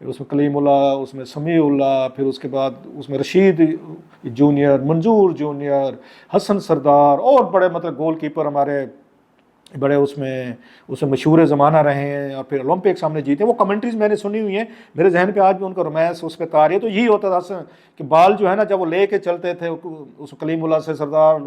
اس میں کلیم اللہ، اس میں سمیع اللہ، پھر اس کے بعد اس میں رشید جونیئر، منظور جونیئر، حسن سردار، اور بڑے مطلب گول کیپر ہمارے بڑے اس میں مشہور زمانہ رہے ہیں، اور پھر اولمپکس ہم نے جیتے. وہ کمنٹریز میں نے سنی ہوئی ہیں، میرے ذہن پہ آج بھی ان کا رومانس اس پہ تار ہے. تو یہی ہوتا تھا کہ بال جو ہے نا جب وہ لے کے چلتے تھے اس کلیم اللہ سے سردار،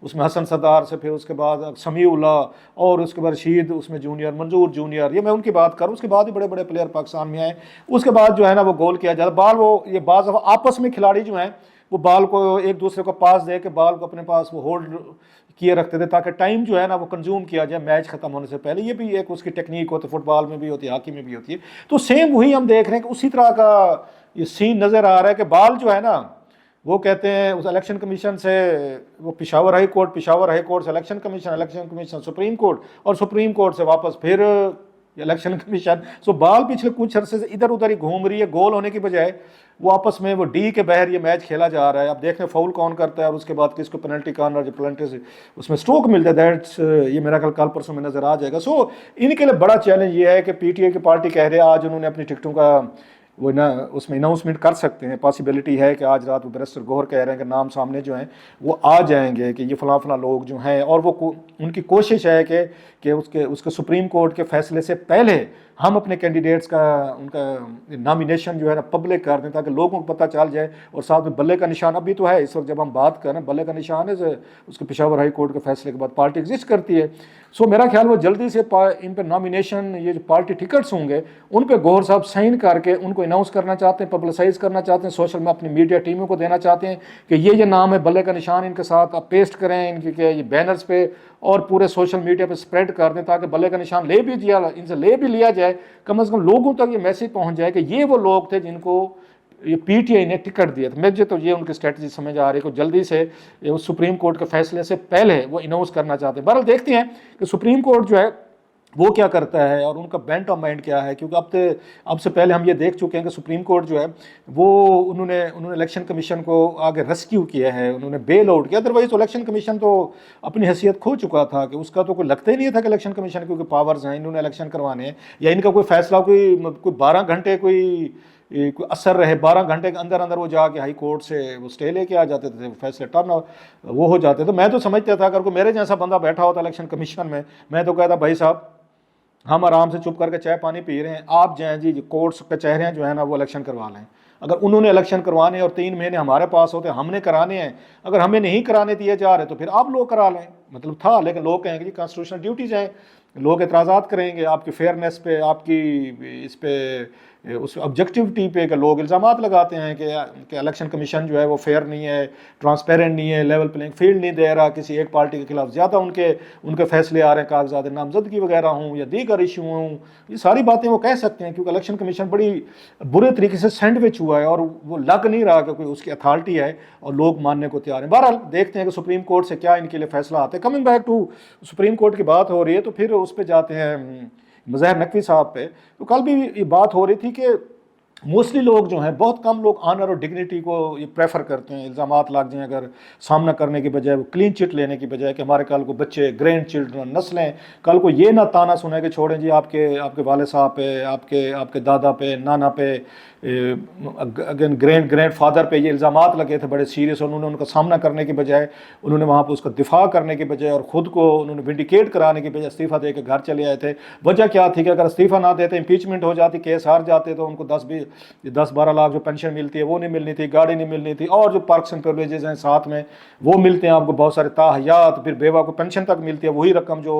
اس میں حسن سردار سے، پھر اس کے بعد سمیع اللہ، اور اس کے بعد رشید اس میں جونیئر، منظور جونیئر، یہ میں ان کی بات کروں. اس کے بعد بھی بڑے بڑے پلیئر پاکستان میں آئے. اس کے بعد جو ہے نا وہ گول کیا جاتا بال، وہ یہ بعض دفعہ آپس میں کھلاڑی جو ہیں وہ بال کو ایک دوسرے کو پاس دے کے بال کو اپنے پاس وہ ہولڈ کیے رکھتے تھے تاکہ ٹائم جو ہے نا وہ کنزیوم کیا جائے میچ ختم ہونے سے پہلے. یہ بھی ایک اس کی ٹیکنیک ہوتی ہے، فٹ بال میں بھی ہوتی ہے، ہاکی میں بھی ہوتی ہے. تو سیم وہی ہم دیکھ رہے ہیں کہ اسی طرح کا یہ سین نظر آ رہا ہے کہ بال جو ہے نا وہ کہتے ہیں اس الیکشن کمیشن سے، وہ پشاور ہائی کورٹ سے الیکشن کمیشن سپریم کورٹ، اور سپریم کورٹ سے واپس پھر الیکشن کمیشن. سو بال پچھلے کچھ عرصے سے ادھر ادھر ہی گھوم رہی ہے، گول ہونے کی بجائے وہ آپس میں وہ ڈی کے بہر یہ میچ کھیلا جا رہا ہے. اب دیکھیں فاؤل کون کرتا ہے اور اس کے بعد کس کو پینلٹی کارنر جو پلنٹی سے اس میں اسٹروک ملتا ہے. دیٹس یہ میرا کل پرسوں میں نظر آ جائے گا. سو ان کے لیے بڑا چیلنج یہ ہے کہ پی ٹی آئی کی پارٹی کہہ رہے ہیں آج انہوں نے اپنی ٹکٹوں کا وہ اس میں اناؤنسمنٹ کر سکتے ہیں. پاسبلٹی ہے کہ آج رات وہ بیرسٹر گوہر کہہ رہے ہیں کہ نام سامنے جو ہیں وہ آ جائیں گے کہ یہ فلاں لوگ جو ہیں، اور وہ ان کی کوشش ہے کہ اس کے سپریم کورٹ کے فیصلے سے پہلے ہم اپنے کینڈیڈیٹس کا ان کا نامینیشن جو ہے نا پبلک کر دیں تاکہ لوگوں کو پتہ چل جائے. اور ساتھ میں بلے کا نشان ابھی تو ہے اس وقت جب ہم بات کریں، بلے کا نشان ہے اس کے پشاور ہائی کورٹ کے فیصلے کے بعد پارٹی ایگزسٹ کرتی ہے. سو میرا خیال وہ جلدی سے ان پہ نامینیشن یہ جو پارٹی ٹکٹس ہوں گے ان پہ گوہر صاحب سائن کر کے ان کو اناؤنس کرنا چاہتے ہیں، پبلسائز کرنا چاہتے ہیں، سوشل میں اپنی میڈیا ٹیموں کو دینا چاہتے ہیں کہ یہ نام ہے، بلے کا نشان ان کے ساتھ آپ پیسٹ کریں ان کے یہ بینرز پہ اور پورے سوشل میڈیا پہ سپریڈ کر دیں تاکہ بلے کا نشان ان سے لے بھی لیا جائے. کم از کم لوگوں تک یہ میسیج پہنچ جائے کہ یہ وہ لوگ تھے جن کو یہ پی ٹی آئی نے ٹکٹ دیا تھا. مجھے تو یہ ان کی اسٹریٹجی سمجھ آ رہی ہے کہ جلدی سے سپریم کورٹ کے فیصلے سے پہلے وہ اناؤنس کرنا چاہتے ہیں. بہرحال دیکھتے ہیں کہ سپریم کورٹ جو ہے وہ کیا کرتا ہے اور ان کا بینٹ آف مائنڈ کیا ہے. کیونکہ اب سے پہلے ہم یہ دیکھ چکے ہیں کہ سپریم کورٹ جو ہے وہ انہوں نے الیکشن کمیشن کو آگے ریسکیو کیا ہے، انہوں نے بیل آؤٹ کیا. ادروائز تو الیکشن کمیشن تو اپنی حیثیت کھو چکا تھا کہ اس کا تو کوئی لگتا ہی نہیں تھا کہ الیکشن کمیشن کے کوئی پاورز ہیں، انہوں نے الیکشن کروانے ہیں یا ان کا کوئی فیصلہ کوئی 12 گھنٹے کوئی اثر رہے، 12 گھنٹے کے اندر وہ جا کے ہائی کورٹ سے وہ سٹے لے کے آ جاتے تھے، فیصلے ٹرن وہ ہو جاتے. تو میں تو سمجھتا تھا اگر کوئی میرے جیسا بندہ بیٹھا ہوتا الیکشن کمیشن میں تو کہتا بھائی صاحب ہم آرام سے چپ کر کے چائے پانی پی رہے ہیں، آپ جائیں جی کورٹس کچہریاں جو ہیں نا وہ الیکشن کروا لیں. اگر انہوں نے الیکشن کروانے اور 3 مہینے ہمارے پاس ہوتے ہم نے کرانے ہیں، اگر ہمیں نہیں کرانے دیے جا رہے تو پھر آپ لوگ کرا لیں. مطلب تھا، لیکن لوگ کہیں گے جی کانسٹیٹیوشنل ڈیوٹیز ہیں، لوگ اعتراضات کریں گے آپ کی فیئرنیس پہ، آپ کی اس پہ اس آبجیکٹیوٹی پہ، کہ لوگ الزامات لگاتے ہیں کہ الیکشن کمیشن جو ہے وہ فیئر نہیں ہے، ٹرانسپیرنٹ نہیں ہے، لیول پلینگ فیلڈ نہیں دے رہا، کسی ایک پارٹی کے خلاف زیادہ ان کے فیصلے آ رہے ہیں، کاغذات نامزدگی وغیرہ ہوں یا دیگر ایشو ہوں. یہ ساری باتیں وہ کہہ سکتے ہیں کیونکہ الیکشن کمیشن بڑی برے طریقے سے سینڈوچ ہوا ہے اور وہ لگ نہیں رہا کہ کوئی اس کی اتھارٹی ہے اور لوگ ماننے کو تیار ہیں. بہرحال دیکھتے ہیں کہ سپریم کورٹ سے کیا ان کے لیے فیصلہ آتے ہیں. Coming back to supreme court کی بات ہو رہی ہے تو پھر اس پہ جاتے ہیں مظاہر نقوی صاحب پہ. تو کل بھی یہ بات ہو رہی تھی کہ موسٹلی لوگ جو ہیں، بہت کم لوگ آنر اور ڈگنیٹی کو یہ پریفر کرتے ہیں. الزامات لگ جائیں اگر سامنا کرنے کی بجائے، وہ کلین چٹ لینے کی بجائے کہ ہمارے کل کو بچے، گرینڈ چلڈرن، نسلیں کل کو یہ نہ تانا سنیں کہ چھوڑیں جی آپ کے والد صاحب پہ، آپ کے دادا پہ، نانا پہ، اگین گرینڈ فادر پہ یہ الزامات لگے تھے بڑے سیریس، اور انہوں نے ان کا سامنا کرنے کی بجائے، انہوں نے وہاں پہ اس کا دفاع کرنے کی بجائے اور خود کو انہوں نے ونڈیکیٹ کرانے کی بجائے استعفیٰ دے کے گھر چلے آئے تھے. وجہ کیا تھی کہ اگر استعفیٰ نہ دیتے، امپیچمنٹ ہو جاتی، کیس ہار جاتے تو ان کو 10-12 لاکھ جو پینشن ملتی ہے وہ نہیں ملنی تھی، گاڑی نہیں ملنی تھی، اور جو پرکس اینڈ پریویلیجز ہیں ساتھ میں وہ ملتے ہیں آپ کو، بہت سارے تاحیات، پھر بیوہ کو پینشن تک ملتی ہے، وہی رقم جو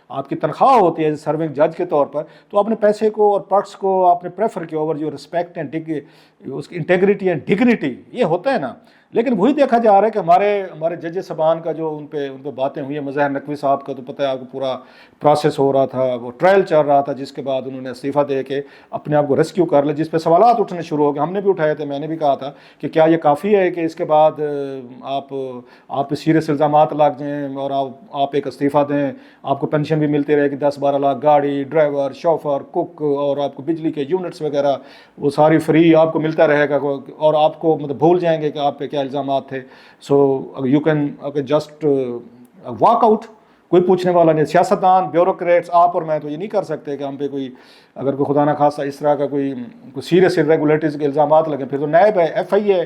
آپ کی تنخواہ ہوتی ہے سرونگ جج کے طور پر. تو اپنے پیسے کو اور پرکس کو آپ نے پریفر کیا اوور جو رسپیکٹ اینڈ اس کی انٹیگریٹی اینڈ ڈگنیٹی یہ ہوتا ہے نا. لیکن وہی دیکھا جا رہا ہے کہ ہمارے جج صاحبان کا جو ان پہ باتیں ہوئی ہیں، مظاہر نقوی صاحب کا تو پتہ ہے آپ کو پورا پروسیس ہو رہا تھا، وہ ٹرائل چل رہا تھا، جس کے بعد انہوں نے استعفیٰ دے کے اپنے آپ کو ریسکیو کر لیا، جس پہ سوالات اٹھنے شروع ہو گئے. ہم نے بھی اٹھائے تھے، میں نے بھی کہا تھا کہ کیا یہ کافی ہے کہ اس کے بعد آپ پہ سیریس الزامات لگ جائیں اور آپ ایک استعفیٰ دیں، آپ کو پینشن بھی ملتی رہے گی، 10-12 لاکھ، گاڑی، ڈرائیور، شوفر، کوک، اور آپ کو بجلی کے یونٹس وغیرہ وہ ساری فری آپ کو ملتا رہے گا، اور آپ کو مطلب بھول جائیں گے کہ آپ پہ کیا الزامات تھے. So you can just walk out کوئی پوچھنے والا نہیں. سیاستدان، بیوروکریٹس، آپ اور میں تو یہ نہیں کر سکتے کہ ہم پہ کوئی اگر کوئی خدا نخواستہ اس طرح کا کوئی سیریس ریگولیٹریز کے الزامات لگیں پھر تو نیب ہے، ایف آئی ہے،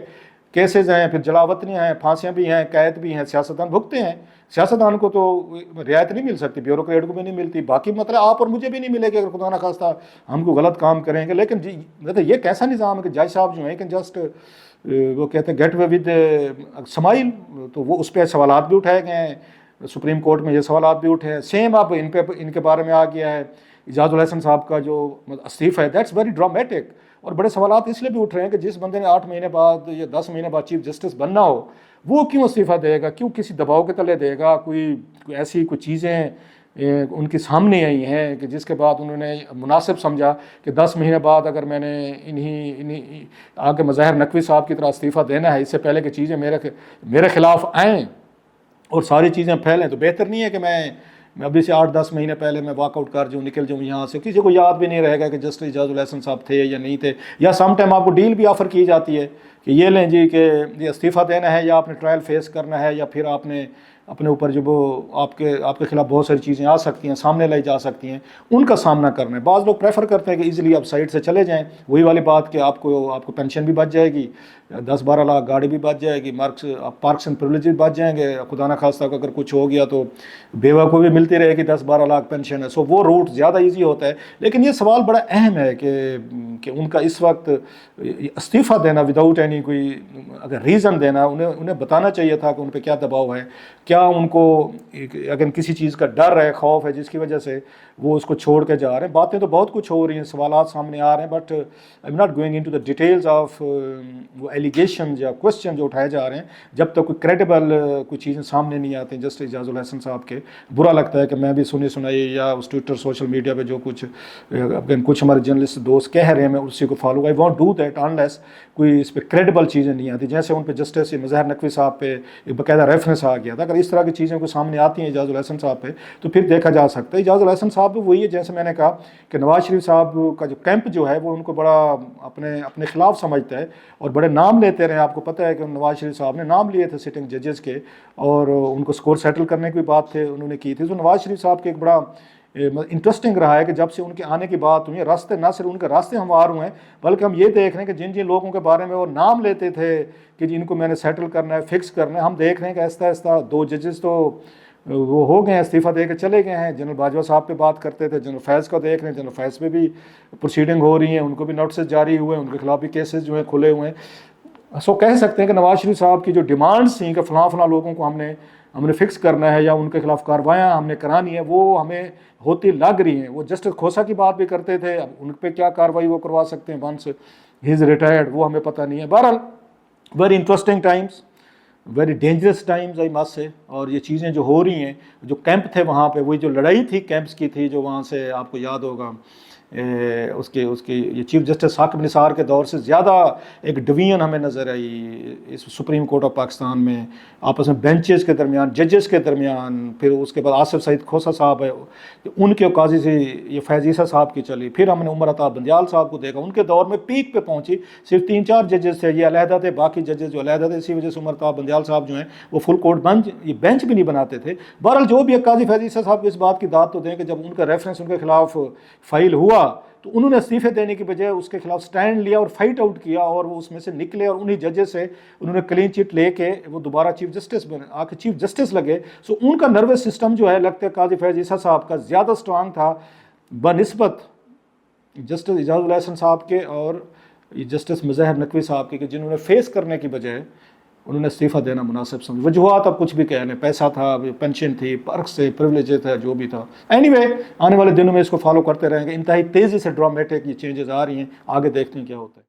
کیسز ہیں، پھر جلاوطنیاں ہیں، پھانسیاں بھی ہیں، قید بھی ہیں، سیاستدان بھگتے ہیں. سیاستدان کو تو رعایت نہیں مل سکتی، بیوروکریٹ کو بھی نہیں ملتی، باقی مطلب آپ اور مجھے بھی نہیں ملے گی اگر خدا نخواستہ ہم کو غلط کام کریں گے. لیکن جی مطلب یہ کیسا نظام ہے کہ جج صاحب جو ہیں کہ جسٹ وہ کہتے ہیں گیٹ وے ود سمائل، تو وہ اس پہ سوالات بھی اٹھائے گئے ہیں. سپریم کورٹ میں یہ سوالات بھی اٹھے ہیں. سیم اب ان کے بارے میں آ گیا ہے اعجاز الحسن صاحب کا جو استعفیٰ ہے، دیٹس ویری ڈرامیٹک. اور بڑے سوالات اس لیے بھی اٹھ رہے ہیں کہ جس بندے نے 8 مہینے بعد یا 10 مہینے بعد چیف جسٹس بننا ہو وہ کیوں استعفیٰ دے گا، کیوں کسی دباؤ کے تلے دے گا. کوئی ایسی کوئی چیزیں ان کے سامنے آئی ہیں کہ جس کے بعد انہوں نے مناسب سمجھا کہ 10 مہینے بعد اگر میں نے انہیں آگے مظاہر نقوی صاحب کی طرح استعفیٰ دینا ہے، اس سے پہلے کہ چیزیں میرے خلاف آئیں اور ساری چیزیں پھیلیں، تو بہتر نہیں ہے کہ میں ابھی سے 8-10 مہینے پہلے میں واک آؤٹ کر جاؤں، نکل جاؤں یہاں سے. کسی کو یاد بھی نہیں رہے گا کہ جسٹس اعجاز الحسن صاحب تھے یا نہیں تھے. یا سم ٹائم آپ کو ڈیل بھی آفر کی جاتی ہے کہ یہ لیں جی کہ یہ استعفیٰ دینا ہے یا آپ نے ٹرائل فیس کرنا ہے یا پھر آپ نے اپنے اوپر جو وہ آپ کے خلاف بہت ساری چیزیں آ سکتی ہیں، سامنے لائی جا سکتی ہیں، ان کا سامنا کرنا ہے. بعض لوگ پریفر کرتے ہیں کہ ایزیلی آپ سائڈ سے چلے جائیں. وہی والی بات کہ آپ کو پینشن بھی بچ جائے گی، 10-12 لاکھ گاڑی بھی بچ جائے گی، پارکس اینڈ پرولیج بھی بچ جائیں گے. خدا نخواستہ اگر کچھ ہو گیا تو بیوہ کو بھی ملتی رہے گی 10-12 لاکھ پینشن ہے. سو وہ روٹ زیادہ ایزی ہوتا ہے. لیکن یہ سوال بڑا اہم ہے کہ ان کا اس وقت استعفیٰ دینا وداؤٹ اینی کوئی اگر ریزن دینا، انہیں بتانا چاہیے تھا کہ ان پہ کیا دباؤ ہے، کیا ان کو اگر کسی چیز کا ڈر ہے، خوف ہے جس کی وجہ سے وہ اس کو چھوڑ کے جا رہے ہیں. باتیں تو بہت کچھ ہو رہی ہیں، سوالات سامنے آ رہے ہیں، but I am not going into the details of وہ ایلیگیشن یا کوشچن جو اٹھائے جا رہے ہیں. جب تک کوئی کریڈیبل کوئی چیزیں سامنے نہیں آتی جسٹس اعجاز الحسن صاحب کے، برا لگتا ہے کہ میں بھی سنائی یا اس ٹویٹر سوشل میڈیا پہ جو کچھ ہمارے جرنلسٹ دوست کہہ رہے ہیں میں اسی کو follow. I want do that unless کوئی اس پہ کریڈیبل چیزیں نہیں آتی. جیسے ان پہ جسٹس مظاہر نقوی صاحب پہ ایک باقاعدہ ریفرنس آ گیا تھا. اگر اس طرح کی چیزیں کو سامنے آتی ہیں اعجاز الحسن صاحب پہ تو پھر دیکھا جا سکتا ہے. اعجاز الحسن صاحب وہی ہے جیسے میں نے کہا کہ نواز شریف صاحب کا جو کیمپ جو ہے وہ ان کو بڑا اپنے خلاف سمجھتا ہے اور بڑے نام لیتے رہے. آپ کو پتہ ہے کہ نواز شریف صاحب نے نام لیے تھے سٹنگ ججز کے اور ان کو سکور سیٹل کرنے کی بات تھے انہوں نے کی تھی. تو نواز شریف صاحب کے ایک بڑا انٹرسٹنگ رہا ہے کہ جب سے ان کے آنے کی بات ہوئی ہے راستے نہ صرف ان کے راستے ہموار ہوئے ہیں بلکہ ہم یہ دیکھ رہے ہیں کہ جن لوگوں کے بارے میں وہ نام لیتے تھے کہ جن کو میں نے سیٹل کرنا ہے، فکس کرنا ہے، ہم دیکھ رہے ہیں کہ آہستہ آہستہ 2 ججز تو وہ ہو گئے ہیں، استعفیٰ دے کے چلے گئے ہیں. جنرل باجوہ صاحب پہ بات کرتے تھے، جنرل فیض کا دیکھ رہے ہیں، جنرل فیض پہ بھی پروسیڈنگ ہو رہی ہیں، ان کو بھی نوٹسز جاری ہوئے ہیں، ان کے خلاف بھی کیسز جو ہیں کھلے ہوئے ہیں. سو کہہ سکتے ہیں کہ نواز شریف صاحب کی جو ڈیمانڈس تھیں کہ فلاں لوگوں کو ہم نے فکس کرنا ہے یا ان کے خلاف کارروائیاں ہم نے کرانی ہے، وہ ہمیں ہوتی لگ رہی ہیں. وہ جسٹس کھوسا کی بات بھی کرتے تھے، اب ان پہ کیا کارروائی وہ کروا سکتے ہیں ونس ہی از ریٹائرڈ وہ ہمیں پتہ نہیں ہے. بہرحال very interesting Times, very dangerous times I must سے. اور یہ چیزیں جو ہو رہی ہیں، جو کیمپ تھے وہاں پہ، وہی جو لڑائی تھی کیمپس کی تھی جو وہاں سے آپ کو یاد ہوگا اس کی یہ چیف جسٹس ثاقب نثار کے دور سے زیادہ ایک ڈویژن ہمیں نظر آئی اس سپریم کورٹ آف پاکستان میں، آپس میں بینچز کے درمیان، ججز کے درمیان. پھر اس کے بعد آصف سعید کھوسا صاحب ہے، ان کے قاضی سے یہ فیض عیسیٰ صاحب کی چلی. پھر ہم نے عمر عطا بندیال صاحب کو دیکھا، ان کے دور میں پیک پہ پہنچی، صرف 3-4 ججز تھے، یہ علیحدہ تھے، باقی ججز جو علیحدہ تھے. اسی وجہ سے عمر عطا بندیال صاحب جو ہیں وہ فل کورٹ بینچ بھی نہیں بناتے تھے. بہرحال جو بھی قاضی فیض عیسیٰ صاحب کو اس بات کی داد تو دیں کہ جب ان کا ریفرنس ان کے خلاف فائل ہوا تو انہوں نے استعفے دینے کی بجائے اس کے خلاف سٹینڈ لیا اور فائٹ آؤٹ کیا اور وہ اس میں سے نکلے اور انہی ججز سے انہوں نے کلین چٹ لے کے وہ دوبارہ چیف جسٹس بنے، آ کے چیف جسٹس لگے. سو ان کا نروس سسٹم جو ہے لگتا ہے قاضی فیض عیسیٰ صاحب کا زیادہ سٹرانگ تھا بنسبت جسٹس اعجاز الحسن صاحب کے اور جسٹس مظاہر نقوی صاحب کے، کہ جنہوں نے فیس کرنے کی بجائے انہوں نے استعفیٰ دینا مناسب سمجھ. وجوہات اب کچھ بھی کہہ لیں، پیسہ تھا، پینشن تھی، پرکس تھے، پریولیجز تھا، جو بھی تھا. اینی وے آنے والے دنوں میں اس کو فالو کرتے رہیں گے. انتہائی تیزی سے ڈرامٹک یہ چینجز آ رہی ہیں، آگے دیکھتے ہیں کیا ہوتا ہے.